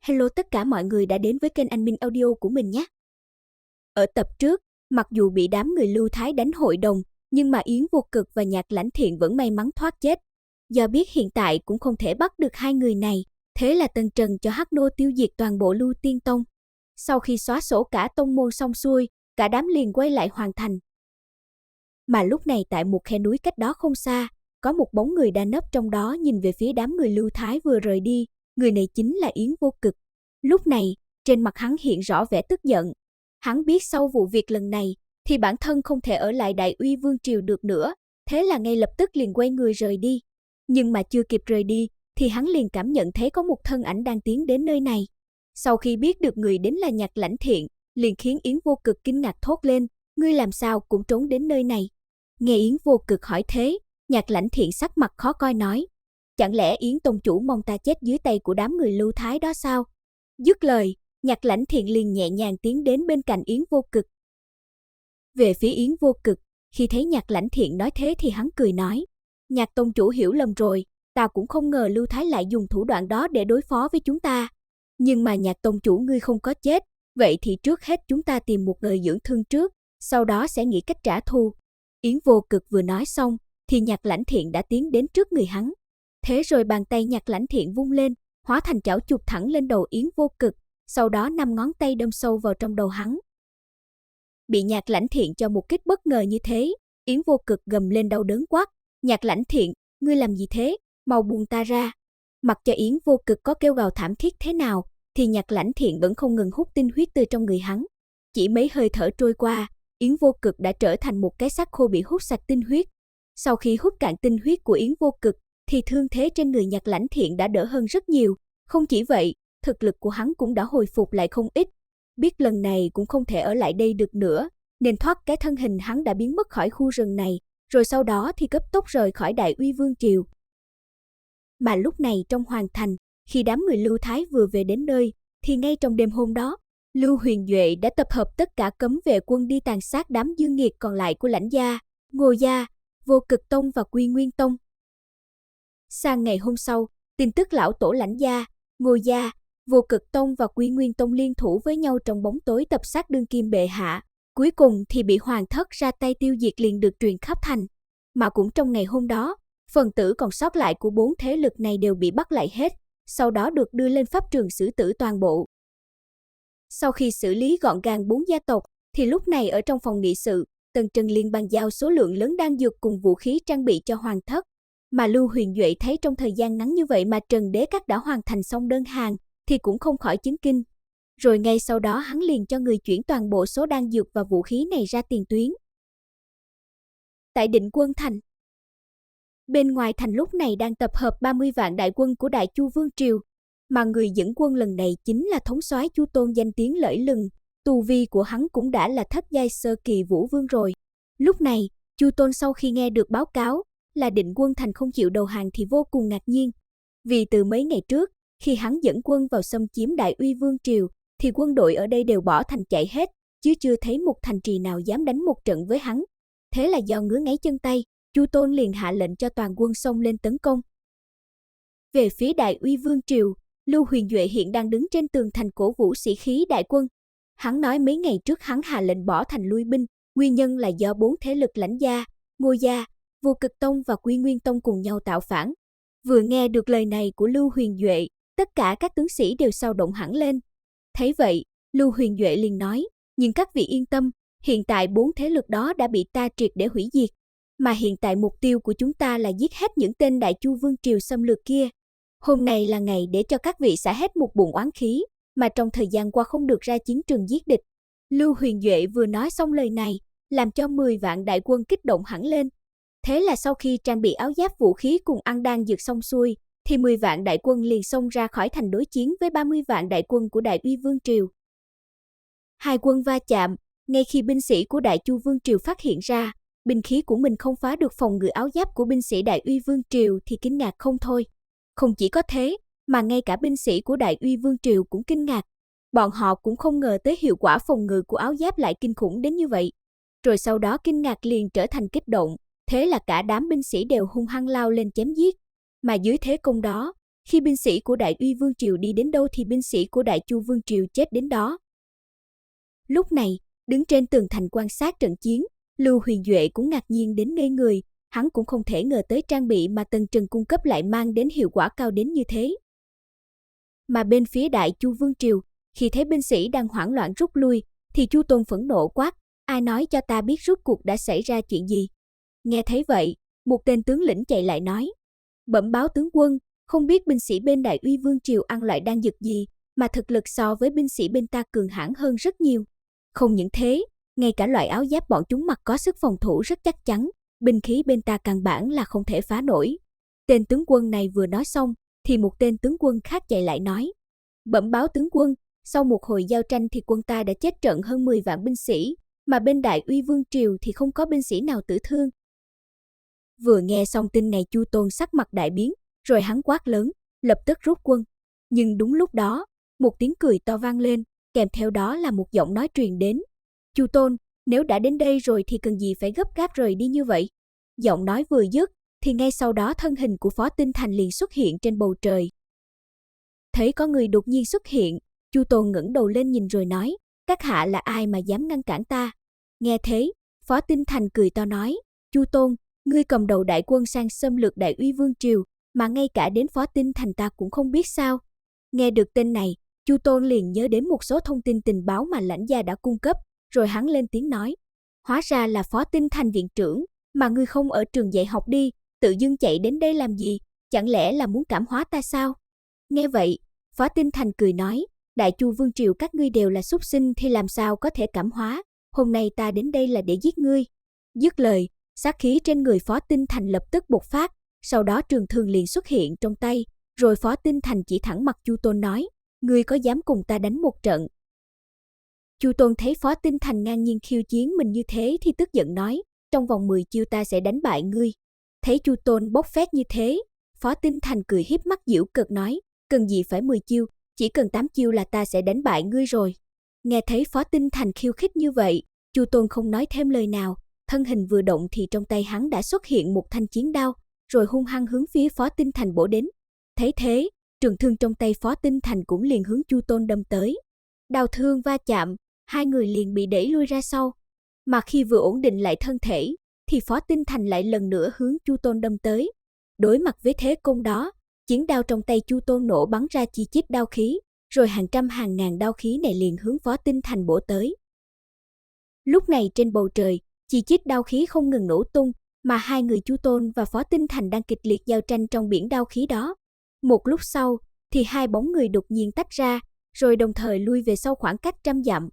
Hello tất cả mọi người đã đến với kênh Anh Minh Audio của mình nhé. Ở tập trước, mặc dù bị đám người Lưu Thái đánh hội đồng, nhưng mà Yến Vô Cực và Nhạc Lãnh Thiện vẫn may mắn thoát chết. Do biết hiện tại cũng không thể bắt được hai người này, thế là Tần Trần cho Hắc Nô tiêu diệt toàn bộ Lưu Tiên Tông. Sau khi xóa sổ cả tông môn xong xuôi, cả đám liền quay lại hoàn thành. Mà lúc này tại một khe núi cách đó không xa, có một bóng người đang nấp trong đó nhìn về phía đám người Lưu Thái vừa rời đi. Người này chính là Yến Vô Cực. Lúc này, trên mặt hắn hiện rõ vẻ tức giận. Hắn biết sau vụ việc lần này, thì bản thân không thể ở lại Đại Uy Vương Triều được nữa, thế là ngay lập tức liền quay người rời đi. Nhưng mà chưa kịp rời đi, thì hắn liền cảm nhận thấy có một thân ảnh đang tiến đến nơi này. Sau khi biết được người đến là Nhạc Lãnh Thiện, liền khiến Yến Vô Cực kinh ngạc thốt lên, ngươi làm sao cũng trốn đến nơi này. Nghe Yến Vô Cực hỏi thế, Nhạc Lãnh Thiện sắc mặt khó coi nói, chẳng lẽ Yến Tông chủ mong ta chết dưới tay của đám người Lưu Thái đó sao? Dứt lời, Nhạc Lãnh Thiện liền nhẹ nhàng tiến đến bên cạnh Yến Vô Cực. Về phía Yến Vô Cực, khi thấy Nhạc Lãnh Thiện nói thế thì hắn cười nói, Nhạc Tông chủ hiểu lầm rồi, ta cũng không ngờ Lưu Thái lại dùng thủ đoạn đó để đối phó với chúng ta. Nhưng mà Nhạc Tông chủ ngươi không có chết, vậy thì trước hết chúng ta tìm một nơi dưỡng thương trước, sau đó sẽ nghĩ cách trả thù. Yến Vô Cực vừa nói xong, thì Nhạc Lãnh Thiện đã tiến đến trước người hắn. Thế rồi bàn tay Nhạc Lãnh Thiện vung lên, hóa thành chảo chụp thẳng lên đầu Yến Vô Cực, sau đó 5 ngón tay đâm sâu vào trong đầu hắn. Bị Nhạc Lãnh Thiện cho một kích bất ngờ như thế, Yến Vô Cực gầm lên đau đớn quát, Nhạc Lãnh Thiện, ngươi làm gì thế, mau buông ta ra. Mặc cho Yến Vô Cực có kêu gào thảm thiết thế nào, thì Nhạc Lãnh Thiện vẫn không ngừng hút tinh huyết từ trong người hắn. Chỉ mấy hơi thở trôi qua, Yến Vô Cực đã trở thành một cái xác khô bị hút sạch tinh huyết. Sau khi hút cạn tinh huyết của Yến Vô Cực, thì thương thế trên người Nhạc Lãnh Thiện đã đỡ hơn rất nhiều. Không chỉ vậy, thực lực của hắn cũng đã hồi phục lại không ít. Biết lần này cũng không thể ở lại đây được nữa, nên thoát cái thân hình hắn đã biến mất khỏi khu rừng này, rồi sau đó thì cấp tốc rời khỏi Đại Uy Vương Triều. Mà lúc này trong hoàng thành, khi đám người Lưu Thái vừa về đến nơi, thì ngay trong đêm hôm đó, Lưu Huyền Duệ đã tập hợp tất cả cấm vệ quân đi tàn sát đám dương nghiệt còn lại của Lãnh gia, Ngô gia, Vô Cực Tông và Quy Nguyên Tông. Sang ngày hôm sau, tin tức lão tổ Lãnh gia, Ngô gia, Vô Cực Tông và Quy Nguyên Tông liên thủ với nhau trong bóng tối tập sát đương kim bệ hạ, cuối cùng thì bị hoàng thất ra tay tiêu diệt liền được truyền khắp thành. Mà cũng trong ngày hôm đó, phần tử còn sót lại của 4 thế lực này đều bị bắt lại hết, sau đó được đưa lên pháp trường xử tử toàn bộ. Sau khi xử lý gọn gàng 4 gia tộc, thì lúc này ở trong phòng nghị sự, Tần Trần liền bàn giao số lượng lớn đan dược cùng vũ khí trang bị cho hoàng thất. Mà Lưu Huyền Duệ thấy trong thời gian ngắn như vậy mà Trần Đế Các đã hoàn thành xong đơn hàng, thì cũng không khỏi chấn kinh. Rồi ngay sau đó hắn liền cho người chuyển toàn bộ số đan dược và vũ khí này ra tiền tuyến. Tại Định Quân Thành, bên ngoài thành lúc này đang tập hợp 30 vạn đại quân của Đại Chu Vương Triều, mà người dẫn quân lần này chính là thống soái Chu Tôn danh tiếng lẫy lừng, tu vi của hắn cũng đã là thất giai sơ kỳ vũ vương rồi. Lúc này, Chu Tôn sau khi nghe được báo cáo là Định Quân Thành không chịu đầu hàng thì vô cùng ngạc nhiên. Vì từ mấy ngày trước, khi hắn dẫn quân vào xâm chiếm Đại Uy Vương Triều, thì quân đội ở đây đều bỏ thành chạy hết, chứ chưa thấy một thành trì nào dám đánh một trận với hắn. Thế là do ngứa ngáy chân tay, Chu Tôn liền hạ lệnh cho toàn quân xông lên tấn công. Về phía Đại Uy Vương Triều, Lưu Huyền Duệ hiện đang đứng trên tường thành cổ vũ sĩ khí đại quân. Hắn nói mấy ngày trước hắn hạ lệnh bỏ thành lui binh, nguyên nhân là do 4 thế lực Lãnh gia, Ngô gia, Vô Cực Tông và Quy Nguyên Tông cùng nhau tạo phản. Vừa nghe được lời này của Lưu Huyền Duệ, tất cả các tướng sĩ đều sao động hẳn lên. Thấy vậy, Lưu Huyền Duệ liền nói, nhưng các vị yên tâm, hiện tại 4 thế lực đó đã bị ta triệt để hủy diệt. Mà hiện tại mục tiêu của chúng ta là giết hết những tên Đại Chu Vương Triều xâm lược kia. Hôm nay là ngày để cho các vị xả hết một bụng oán khí, mà trong thời gian qua không được ra chiến trường giết địch. Lưu Huyền Duệ vừa nói xong lời này, làm cho 10 vạn đại quân kích động hẳn lên. Thế là sau khi trang bị áo giáp vũ khí cùng ăn đan dược xong xuôi, thì 10 vạn đại quân liền xông ra khỏi thành đối chiến với 30 vạn đại quân của Đại Uy Vương Triều. Hai quân va chạm, ngay khi binh sĩ của Đại Chu Vương Triều phát hiện ra, binh khí của mình không phá được phòng ngự áo giáp của binh sĩ Đại Uy Vương Triều thì kinh ngạc không thôi. Không chỉ có thế, mà ngay cả binh sĩ của Đại Uy Vương Triều cũng kinh ngạc. Bọn họ cũng không ngờ tới hiệu quả phòng ngự của áo giáp lại kinh khủng đến như vậy. Rồi sau đó kinh ngạc liền trở thành kích động, thế là cả đám binh sĩ đều hung hăng lao lên chém giết. Mà dưới thế công đó, Khi binh sĩ của Đại Uy Vương triều đi đến đâu thì binh sĩ của Đại Chu Vương triều chết đến đó. Lúc này, đứng trên tường thành quan sát trận chiến, Lưu Huyền Duệ cũng ngạc nhiên đến ngây người, hắn cũng không thể ngờ tới trang bị mà Tần Trần cung cấp lại mang đến hiệu quả cao đến như thế. Mà bên phía Đại Chu Vương triều, khi thấy binh sĩ đang hoảng loạn rút lui, thì Chu Tôn phẫn nộ quát, ai nói cho ta biết rốt cuộc đã xảy ra chuyện gì? Nghe thấy vậy, một tên tướng lĩnh chạy lại nói, bẩm báo tướng quân, không biết binh sĩ bên Đại Uy Vương triều ăn loại đan dược gì, mà thực lực so với binh sĩ bên ta cường hãn hơn rất nhiều. Không những thế, ngay cả loại áo giáp bọn chúng mặc có sức phòng thủ rất chắc chắn, binh khí bên ta căn bản là không thể phá nổi. Tên tướng quân này vừa nói xong, thì một tên tướng quân khác chạy lại nói, bẩm báo tướng quân, sau một hồi giao tranh thì quân ta đã chết trận hơn 10 vạn binh sĩ, mà bên Đại Uy Vương triều thì không có binh sĩ nào tử thương. Vừa nghe xong tin này Chu Tôn sắc mặt đại biến, rồi hắn quát lớn, lập tức rút quân. Nhưng đúng lúc đó, một tiếng cười to vang lên, kèm theo đó là một giọng nói truyền đến. Chu Tôn, nếu đã đến đây rồi thì cần gì phải gấp gáp rời đi như vậy? Giọng nói vừa dứt, thì ngay sau đó thân hình của Phó Tinh Thành liền xuất hiện trên bầu trời. Thấy có người đột nhiên xuất hiện, Chu Tôn ngẩng đầu lên nhìn rồi nói, các hạ là ai mà dám ngăn cản ta? Nghe thế, Phó Tinh Thành cười to nói, Chu Tôn, ngươi cầm đầu đại quân sang xâm lược Đại Uy Vương triều, mà ngay cả đến Phó Tinh Thành ta cũng không biết sao? Nghe được tên này, Chu Tôn liền nhớ đến một số thông tin tình báo mà lãnh gia đã cung cấp, rồi hắn lên tiếng nói, hóa ra là Phó Tinh Thành viện trưởng, mà ngươi không ở trường dạy học đi, tự dưng chạy đến đây làm gì, chẳng lẽ là muốn cảm hóa ta sao? Nghe vậy, Phó Tinh Thành cười nói, Đại Chu Vương triều các ngươi đều là súc sinh thì làm sao có thể cảm hóa, hôm nay ta đến đây là để giết ngươi. Dứt lời, sát khí trên người Phó Tinh Thành lập tức bộc phát, sau đó trường thương liền xuất hiện trong tay, rồi Phó Tinh Thành chỉ thẳng mặt Chu Tôn nói, ngươi có dám cùng ta đánh một trận? Chu Tôn thấy Phó Tinh Thành ngang nhiên khiêu chiến mình như thế thì tức giận nói, trong vòng 10 chiêu ta sẽ đánh bại ngươi. Thấy Chu Tôn bốc phét như thế, Phó Tinh Thành cười híp mắt giễu cợt nói, cần gì phải 10 chiêu, chỉ cần 8 chiêu là ta sẽ đánh bại ngươi rồi. Nghe thấy Phó Tinh Thành khiêu khích như vậy, Chu Tôn không nói thêm lời nào, thân hình vừa động thì trong tay hắn đã xuất hiện một thanh chiến đao, rồi hung hăng hướng phía Phó Tinh Thành bổ đến. Thấy thế, trường thương trong tay Phó Tinh Thành cũng liền hướng Chu Tôn đâm tới. Đao thương va chạm, hai người liền bị đẩy lui ra sau. Mà khi vừa ổn định lại thân thể, thì Phó Tinh Thành lại lần nữa hướng Chu Tôn đâm tới. Đối mặt với thế công đó, chiến đao trong tay Chu Tôn nổ bắn ra chi chít đao khí, rồi hàng trăm hàng ngàn đao khí này liền hướng Phó Tinh Thành bổ tới. Lúc này trên bầu trời, chi chít đao khí không ngừng nổ tung, mà hai người Chu Tôn và Phó Tinh Thành đang kịch liệt giao tranh trong biển đao khí đó. Một lúc sau, thì hai bóng người đột nhiên tách ra, rồi đồng thời lui về sau khoảng cách 100 dặm.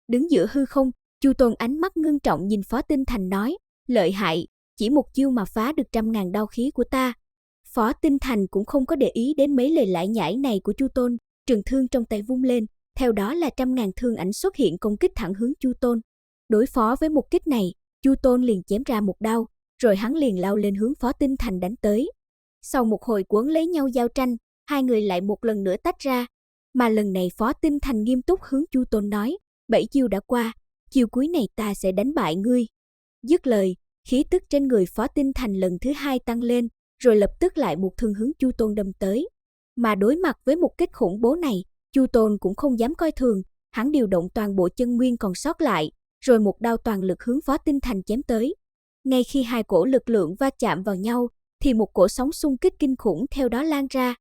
Đứng giữa hư không, Chu Tôn ánh mắt ngưng trọng nhìn Phó Tinh Thành nói, lợi hại, chỉ một chiêu mà phá được 100.000 đao khí của ta. Phó Tinh Thành cũng không có để ý đến mấy lời lải nhải này của Chu Tôn, trường thương trong tay vung lên, theo đó là 100.000 thương ảnh xuất hiện công kích thẳng hướng Chu Tôn. Đối phó với một kích này, Chu Tôn liền chém ra một đao, rồi hắn liền lao lên hướng Phó Tinh Thành đánh tới. Sau một hồi quấn lấy nhau giao tranh, hai người lại một lần nữa tách ra, mà lần này Phó Tinh Thành nghiêm túc hướng Chu Tôn nói, 7 chiêu đã qua, chiêu cuối này ta sẽ đánh bại ngươi. Dứt lời, khí tức trên người Phó Tinh Thành lần thứ hai tăng lên, rồi lập tức lại một thương hướng Chu Tôn đâm tới. Mà đối mặt với một kích khủng bố này, Chu Tôn cũng không dám coi thường, hắn điều động toàn bộ chân nguyên còn sót lại, rồi một đao toàn lực hướng Phó Tinh Thành chém tới. Ngay khi hai cổ lực lượng va chạm vào nhau, thì một cổ sóng xung kích kinh khủng theo đó lan ra.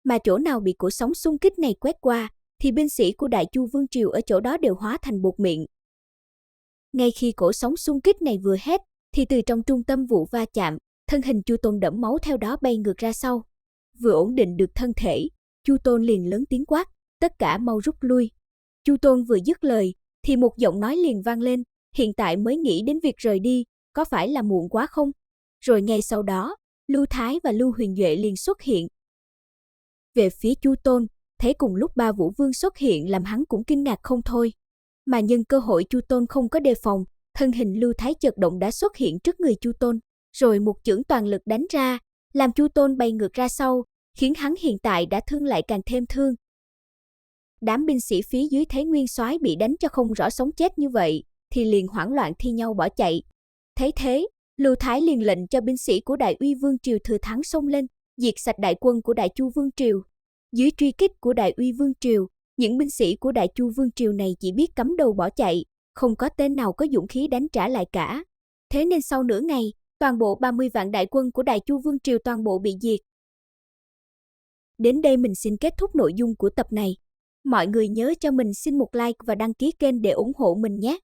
Mà chỗ nào bị cổ sóng xung kích này quét qua, thì binh sĩ của Đại Chu Vương triều ở chỗ đó đều hóa thành bột mịn. Ngay khi cổ sóng xung kích này vừa hết, thì từ trong trung tâm vụ va chạm, thân hình Chu Tôn đẫm máu theo đó bay ngược ra sau. Vừa ổn định được thân thể, Chu Tôn liền lớn tiếng quát, tất cả mau rút lui. Chu Tôn vừa dứt lời, thì một giọng nói liền vang lên, hiện tại mới nghĩ đến việc rời đi, có phải là muộn quá không? Rồi ngay sau đó, Lưu Thái và Lưu Huyền Duệ liền xuất hiện. Về phía Chu Tôn, thấy cùng lúc ba Vũ Vương xuất hiện làm hắn cũng kinh ngạc không thôi. Mà nhân cơ hội Chu Tôn không có đề phòng, thân hình Lưu Thái chợt động đã xuất hiện trước người Chu Tôn, rồi một chưởng toàn lực đánh ra, làm Chu Tôn bay ngược ra sau, khiến hắn hiện tại đã thương lại càng thêm thương. Đám binh sĩ phía dưới thấy Nguyên Soái bị đánh cho không rõ sống chết như vậy, thì liền hoảng loạn thi nhau bỏ chạy. Thấy thế, Lưu Thái liền lệnh cho binh sĩ của Đại Uy Vương triều thừa thắng xông lên, diệt sạch đại quân của Đại Chu Vương Triều. Dưới truy kích của Đại Uy Vương Triều, những binh sĩ của Đại Chu Vương Triều này chỉ biết cắm đầu bỏ chạy, không có tên nào có dũng khí đánh trả lại cả. Thế nên sau nửa ngày, toàn bộ 30 vạn đại quân của Đại Chu Vương Triều toàn bộ bị diệt. Đến đây mình xin kết thúc nội dung của tập này. Mọi người nhớ cho mình xin một like và đăng ký kênh để ủng hộ mình nhé.